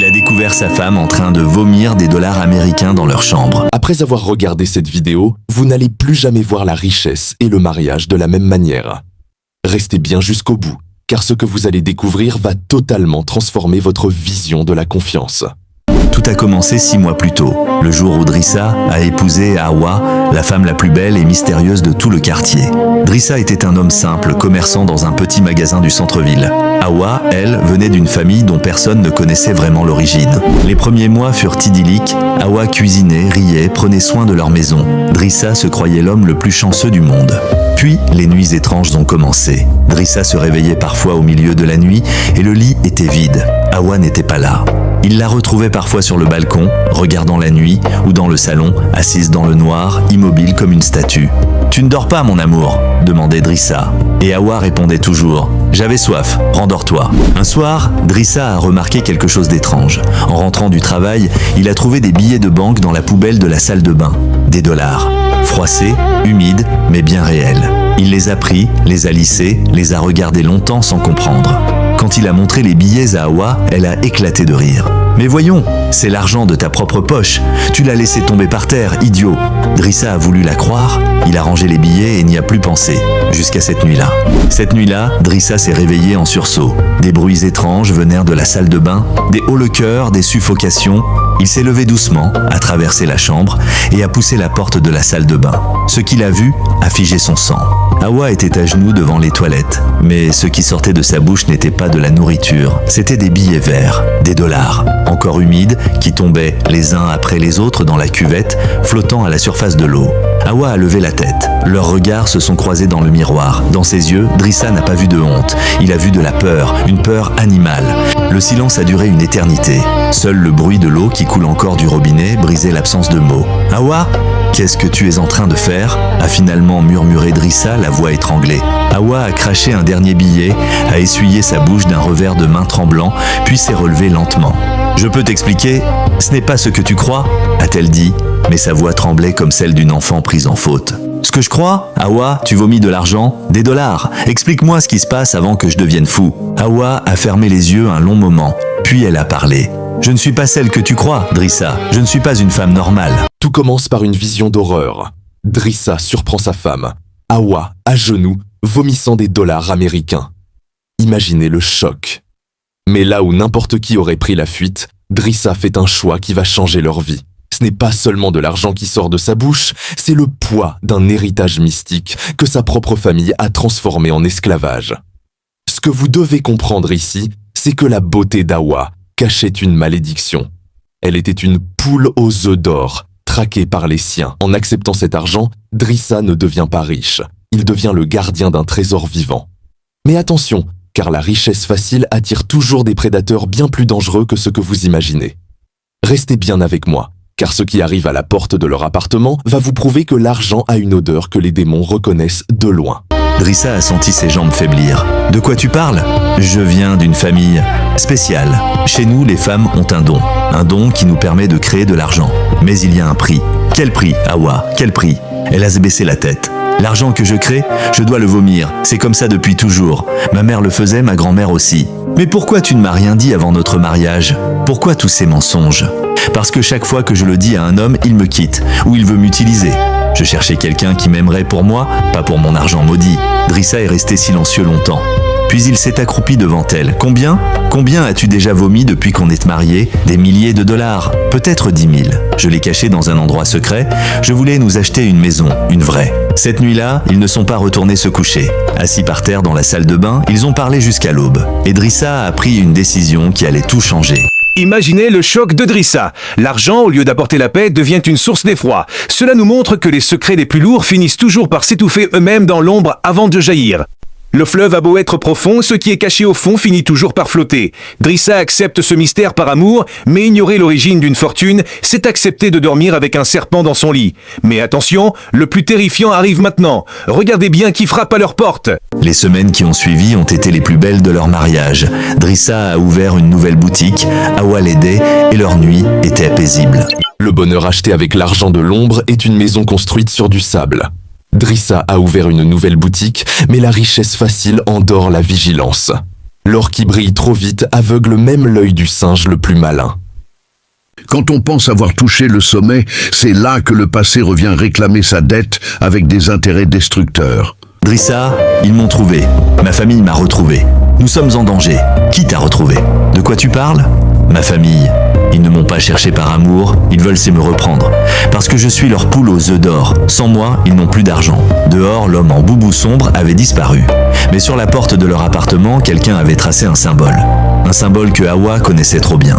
Il a découvert sa femme en train de vomir des dollars américains dans leur chambre. Après avoir regardé cette vidéo, vous n'allez plus jamais voir la richesse et le mariage de la même manière. Restez bien jusqu'au bout, car ce que vous allez découvrir va totalement transformer votre vision de la confiance. Tout a commencé 6 mois plus tôt, le jour où Drissa a épousé Hawa, la femme la plus belle et mystérieuse de tout le quartier. Drissa était un homme simple, commerçant dans un petit magasin du centre-ville. Hawa, elle, venait d'une famille dont personne ne connaissait vraiment l'origine. Les premiers mois furent idylliques, Hawa cuisinait, riait, prenait soin de leur maison. Drissa se croyait l'homme le plus chanceux du monde. Puis, les nuits étranges ont commencé. Drissa se réveillait parfois au milieu de la nuit et le lit était vide. Hawa n'était pas là. Il la retrouvait parfois sur le balcon, regardant la nuit, ou dans le salon, assise dans le noir, immobile comme une statue. « Tu ne dors pas, mon amour ?» demandait Drissa. Et Hawa répondait toujours « J'avais soif, rendors-toi ». Un soir, Drissa a remarqué quelque chose d'étrange. En rentrant du travail, il a trouvé des billets de banque dans la poubelle de la salle de bain. Des dollars. Froissés, humides, mais bien réels. Il les a pris, les a lissés, les a regardés longtemps sans comprendre. Quand il a montré les billets à Hawa, elle a éclaté de rire. « Mais voyons, c'est l'argent de ta propre poche. Tu l'as laissé tomber par terre, idiot !» Drissa a voulu la croire. Il a rangé les billets et n'y a plus pensé. Jusqu'à cette nuit-là. Cette nuit-là, Drissa s'est réveillé en sursaut. Des bruits étranges venèrent de la salle de bain, des hauts-le-cœur, des suffocations. Il s'est levé doucement, a traversé la chambre et a poussé la porte de la salle de bain. Ce qu'il a vu a figé son sang. Hawa était à genoux devant les toilettes, mais ce qui sortait de sa bouche n'était pas de la nourriture, c'était des billets verts, des dollars, encore humides, qui tombaient les uns après les autres dans la cuvette, flottant à la surface de l'eau. Hawa a levé la tête. Leurs regards se sont croisés dans le miroir. Dans ses yeux, Drissa n'a pas vu de honte. Il a vu de la peur, une peur animale. Le silence a duré une éternité. Seul le bruit de l'eau qui coule encore du robinet brisait l'absence de mots. « Hawa, qu'est-ce que tu es en train de faire ?» a finalement murmuré Drissa, la voix étranglée. Hawa a craché un dernier billet, a essuyé sa bouche d'un revers de main tremblant, puis s'est relevée lentement. « Je peux t'expliquer, ce n'est pas ce que tu crois ?» a-t-elle dit, mais sa voix tremblait comme celle d'une enfant prise en faute. « Ce que je crois, Hawa, tu vomis de l'argent, des dollars. Explique-moi ce qui se passe avant que je devienne fou. » Hawa a fermé les yeux un long moment, puis elle a parlé. « Je ne suis pas celle que tu crois, Drissa. Je ne suis pas une femme normale. » Tout commence par une vision d'horreur. Drissa surprend sa femme, Hawa, à genoux, vomissant des dollars américains. Imaginez le choc. Mais là où n'importe qui aurait pris la fuite, Drissa fait un choix qui va changer leur vie. Ce n'est pas seulement de l'argent qui sort de sa bouche, c'est le poids d'un héritage mystique que sa propre famille a transformé en esclavage. Ce que vous devez comprendre ici, c'est que la beauté d'Hawa cachait une malédiction. Elle était une poule aux œufs d'or, traquée par les siens. En acceptant cet argent, Drissa ne devient pas riche. Il devient le gardien d'un trésor vivant. Mais attention, car la richesse facile attire toujours des prédateurs bien plus dangereux que ce que vous imaginez. Restez bien avec moi, car ce qui arrive à la porte de leur appartement va vous prouver que l'argent a une odeur que les démons reconnaissent de loin. Drissa a senti ses jambes faiblir. « De quoi tu parles ? Je viens d'une famille spéciale. Chez nous, les femmes ont un don qui nous permet de créer de l'argent. Mais il y a un prix. Quel prix, Hawa ? Quel prix ?» Elle a baissé la tête. « L'argent que je crée, je dois le vomir. C'est comme ça depuis toujours. Ma mère le faisait, ma grand-mère aussi. Mais pourquoi tu ne m'as rien dit avant notre mariage ? Pourquoi tous ces mensonges ? Parce que chaque fois que je le dis à un homme, il me quitte, ou il veut m'utiliser. Je cherchais quelqu'un qui m'aimerait pour moi, pas pour mon argent maudit. » Drissa est resté silencieux longtemps. Puis il s'est accroupi devant elle. « Combien ? Combien as-tu déjà vomi depuis qu'on est mariés ? Des milliers de dollars, peut-être 10 000. Je l'ai caché dans un endroit secret. Je voulais nous acheter une maison, une vraie. Cette nuit-là, ils ne sont pas retournés se coucher. Assis par terre dans la salle de bain, ils ont parlé jusqu'à l'aube. Et Drissa a pris une décision qui allait tout changer. Imaginez le choc de Drissa. L'argent, au lieu d'apporter la paix, devient une source d'effroi. Cela nous montre que les secrets les plus lourds finissent toujours par s'étouffer eux-mêmes dans l'ombre avant de jaillir. Le fleuve a beau être profond, ce qui est caché au fond finit toujours par flotter. Drissa accepte ce mystère par amour, mais ignorer l'origine d'une fortune, c'est accepter de dormir avec un serpent dans son lit. Mais attention, le plus terrifiant arrive maintenant. Regardez bien qui frappe à leur porte. Les semaines qui ont suivi ont été les plus belles de leur mariage. Drissa a ouvert une nouvelle boutique, Hawa l'aidait, et leur nuit était paisible. Le bonheur acheté avec l'argent de l'ombre est une maison construite sur du sable. Drissa a ouvert une nouvelle boutique, mais la richesse facile endort la vigilance. L'or qui brille trop vite aveugle même l'œil du singe le plus malin. Quand on pense avoir touché le sommet, c'est là que le passé revient réclamer sa dette avec des intérêts destructeurs. Drissa, ils m'ont trouvé. Ma famille m'a retrouvé. Nous sommes en danger. Qui t'a retrouvé? De quoi tu parles? Ma famille. Ils ne m'ont pas cherché par amour, ils veulent c'est me reprendre. Parce que je suis leur poule aux œufs d'or. Sans moi, ils n'ont plus d'argent. Dehors, l'homme en boubou sombre avait disparu. Mais sur la porte de leur appartement, quelqu'un avait tracé un symbole. Un symbole que Hawa connaissait trop bien.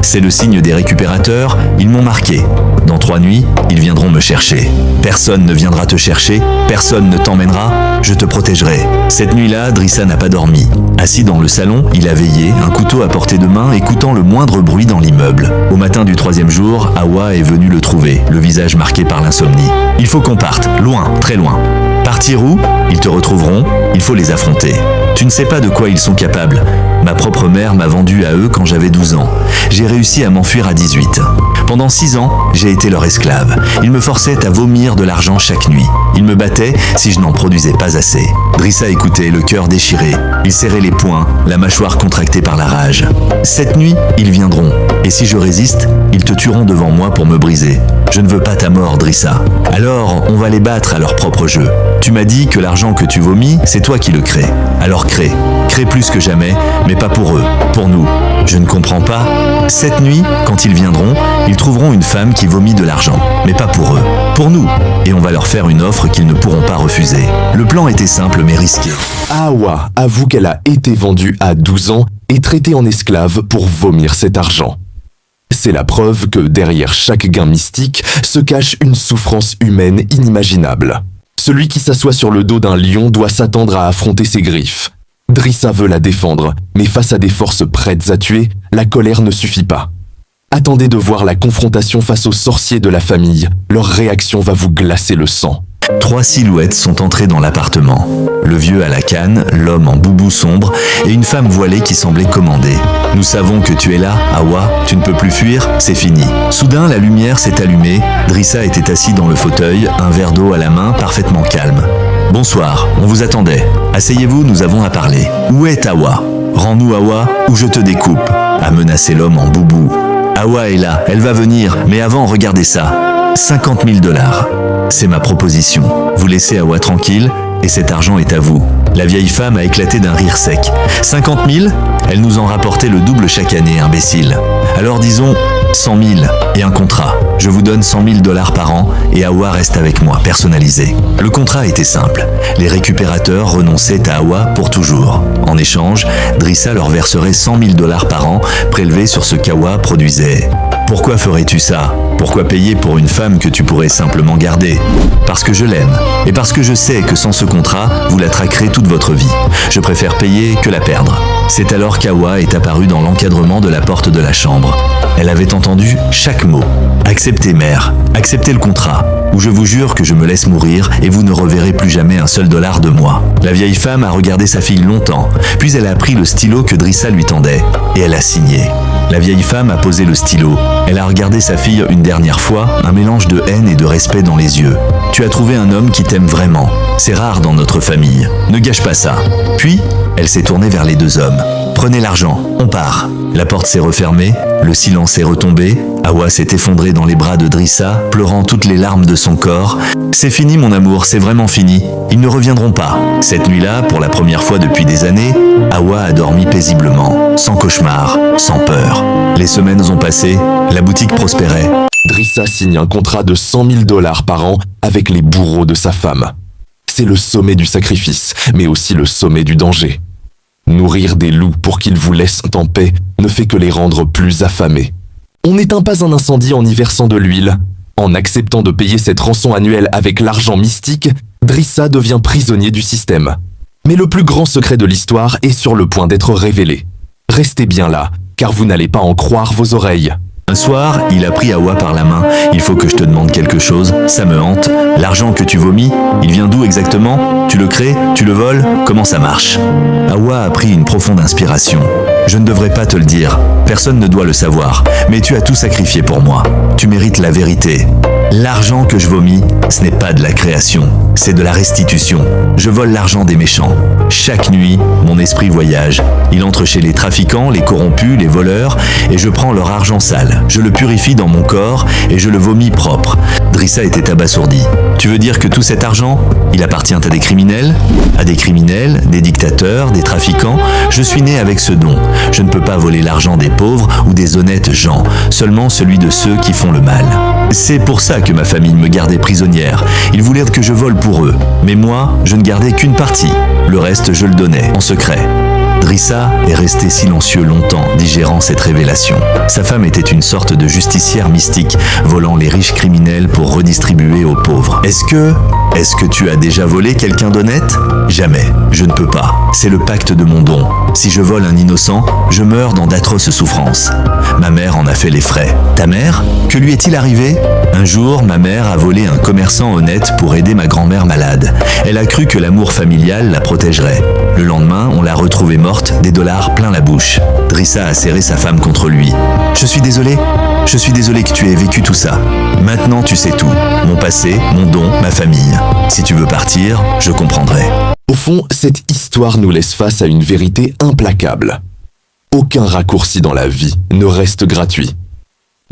C'est le signe des récupérateurs, ils m'ont marqué. Dans 3 nuits, ils viendront me chercher. Personne ne viendra te chercher, personne ne t'emmènera, je te protégerai. Cette nuit-là, Drissa n'a pas dormi. Assis dans le salon, il a veillé, un couteau à portée de main, écoutant le moindre bruit dans l'immeuble. Au matin du 3e jour, Hawa est venue le trouver, le visage marqué par l'insomnie. Il faut qu'on parte, loin, très loin. Partir où? Ils te retrouveront, il faut les affronter. Tu ne sais pas de quoi ils sont capables. Ma propre mère m'a vendu à eux quand j'avais 12 ans. J'ai réussi à m'enfuir à 18. Pendant 6 ans, j'ai été leur esclave. Ils me forçaient à vomir de l'argent chaque nuit. Ils me battaient si je n'en produisais pas assez. Drissa écoutait, le cœur déchiré. Il serrait les poings, la mâchoire contractée par la rage. Cette nuit, ils viendront. Et si je résiste, ils te tueront devant moi pour me briser. Je ne veux pas ta mort, Drissa. Alors, on va les battre à leur propre jeu. Tu m'as dit que l'argent que tu vomis, c'est toi qui le crées. Alors crée. Crée plus que jamais, mais pas pour eux, pour nous. Je ne comprends pas. Cette nuit, quand ils viendront, ils trouveront une femme qui vomit de l'argent, mais pas pour eux, pour nous. Et on va leur faire une offre qu'ils ne pourront pas refuser. Le plan était simple mais risqué. Hawa avoue qu'elle a été vendue à 12 ans et traitée en esclave pour vomir cet argent. C'est la preuve que derrière chaque gain mystique se cache une souffrance humaine inimaginable. Celui qui s'assoit sur le dos d'un lion doit s'attendre à affronter ses griffes. Drissa veut la défendre, mais face à des forces prêtes à tuer, la colère ne suffit pas. Attendez de voir la confrontation face aux sorciers de la famille. Leur réaction va vous glacer le sang. 3 silhouettes sont entrées dans l'appartement. Le vieux à la canne, l'homme en boubou sombre et une femme voilée qui semblait commander. Nous savons que tu es là, Hawa, tu ne peux plus fuir, c'est fini. Soudain, la lumière s'est allumée. Drissa était assis dans le fauteuil, un verre d'eau à la main, parfaitement calme. Bonsoir, on vous attendait. Asseyez-vous, nous avons à parler. Où est Hawa? Rends-nous Hawa ou je te découpe, a menacé l'homme en boubou. Hawa est là, elle va venir, mais avant, regardez ça. 50 000 $. C'est ma proposition. Vous laissez Hawa tranquille et cet argent est à vous. La vieille femme a éclaté d'un rire sec. 50 000? Elle nous en rapportait le double chaque année, imbécile. Alors disons 100 000 et un contrat. Je vous donne 100 000 $ par an et Hawa reste avec moi, personnalisé. Le contrat était simple. Les récupérateurs renonçaient à Hawa pour toujours. En échange, Drissa leur verserait 100 000 $ par an prélevés sur ce qu'Hawa produisait. Pourquoi ferais-tu ça? Pourquoi payer pour une femme que tu pourrais simplement garder? Parce que je l'aime. Et parce que je sais que sans ce contrat, vous la traquerez toute votre vie. Je préfère payer que la perdre. C'est alors qu'Hawa est apparue dans l'encadrement de la porte de la chambre. Elle avait entendu chaque mot. Acceptez, mère. Acceptez le contrat. Ou je vous jure que je me laisse mourir et vous ne reverrez plus jamais un seul dollar de moi. La vieille femme a regardé sa fille longtemps, puis elle a pris le stylo que Drissa lui tendait, et elle a signé. La vieille femme a posé le stylo. Elle a regardé sa fille une dernière fois, un mélange de haine et de respect dans les yeux. Tu as trouvé un homme qui t'aime vraiment. C'est rare dans notre famille. Ne gâche pas ça. Puis, elle s'est tournée vers les 2 hommes. Prenez l'argent, on part. La porte s'est refermée, le silence est retombé. Hawa s'est effondrée dans les bras de Drissa, pleurant toutes les larmes de son corps. C'est fini mon amour, c'est vraiment fini. Ils ne reviendront pas. Cette nuit-là, pour la première fois depuis des années, Hawa a dormi paisiblement, sans cauchemar, sans peur. Les semaines ont passé, la boutique prospérait. Drissa signe un contrat de 100 000 $ par an avec les bourreaux de sa femme. C'est le sommet du sacrifice, mais aussi le sommet du danger. Nourrir des loups pour qu'ils vous laissent en paix ne fait que les rendre plus affamés. On n'éteint pas un incendie en y versant de l'huile. En acceptant de payer cette rançon annuelle avec l'argent mystique, Drissa devient prisonnier du système. Mais le plus grand secret de l'histoire est sur le point d'être révélé. Restez bien là, car vous n'allez pas en croire vos oreilles. Un soir, il a pris Hawa par la main. Il faut que je te demande quelque chose, ça me hante. L'argent que tu vomis, il vient d'où exactement? Tu le crées? Tu le voles? Comment ça marche? Hawa a pris une profonde inspiration. Je ne devrais pas te le dire, personne ne doit le savoir, mais tu as tout sacrifié pour moi. Tu mérites la vérité. L'argent que je vomis, ce n'est pas de la création. c'est de la restitution. Je vole l'argent des méchants. Chaque nuit, mon esprit voyage. Il entre chez les trafiquants, les corrompus, les voleurs, et je prends leur argent sale. Je le purifie dans mon corps et je le vomis propre. Drissa était abasourdi. Tu veux dire que tout cet argent, il appartient à des criminels? À des criminels, des dictateurs, des trafiquants? Je suis né avec ce don. Je ne peux pas voler l'argent des pauvres ou des honnêtes gens, seulement celui de ceux qui font le mal. C'est pour ça que ma famille me gardait prisonnière. Ils voulaient que je vole pour eux. Mais moi, je ne gardais qu'une partie. Le reste, je le donnais, en secret. Drissa est resté silencieux longtemps, digérant cette révélation. Sa femme était une sorte de justicière mystique, volant les riches criminels pour redistribuer aux pauvres. Est-ce que tu as déjà volé quelqu'un d'honnête? Jamais. Je ne peux pas. C'est le pacte de mon don. Si je vole un innocent, je meurs dans d'atroces souffrances. Ma mère en a fait les frais. Ta mère? Que lui est-il arrivé? Un jour, ma mère a volé un commerçant honnête pour aider ma grand-mère malade. Elle a cru que l'amour familial la protégerait. Le lendemain, on l'a retrouvée morte, des dollars plein la bouche. Drissa a serré sa femme contre lui. Je suis désolé que tu aies vécu tout ça. Maintenant, tu sais tout. Mon passé, mon don, ma famille. Si tu veux partir, je comprendrai. Au fond, cette histoire nous laisse face à une vérité implacable. Aucun raccourci dans la vie ne reste gratuit.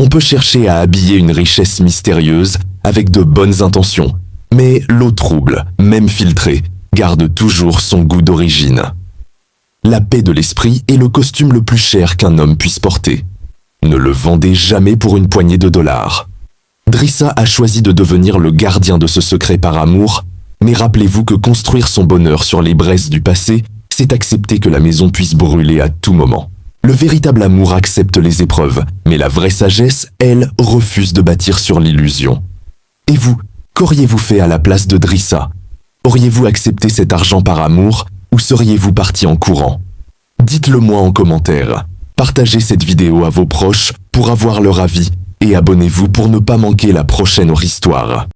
On peut chercher à habiller une richesse mystérieuse avec de bonnes intentions, mais l'eau trouble, même filtrée, garde toujours son goût d'origine. La paix de l'esprit est le costume le plus cher qu'un homme puisse porter. Ne le vendez jamais pour une poignée de dollars. Drissa a choisi de devenir le gardien de ce secret par amour, mais rappelez-vous que construire son bonheur sur les braises du passé, c'est accepter que la maison puisse brûler à tout moment. Le véritable amour accepte les épreuves, mais la vraie sagesse, elle, refuse de bâtir sur l'illusion. Et vous, qu'auriez-vous fait à la place de Drissa? Auriez-vous accepté cet argent par amour ou seriez-vous parti en courant? Dites-le moi en commentaire. Partagez cette vidéo à vos proches pour avoir leur avis et abonnez-vous pour ne pas manquer la prochaine histoire.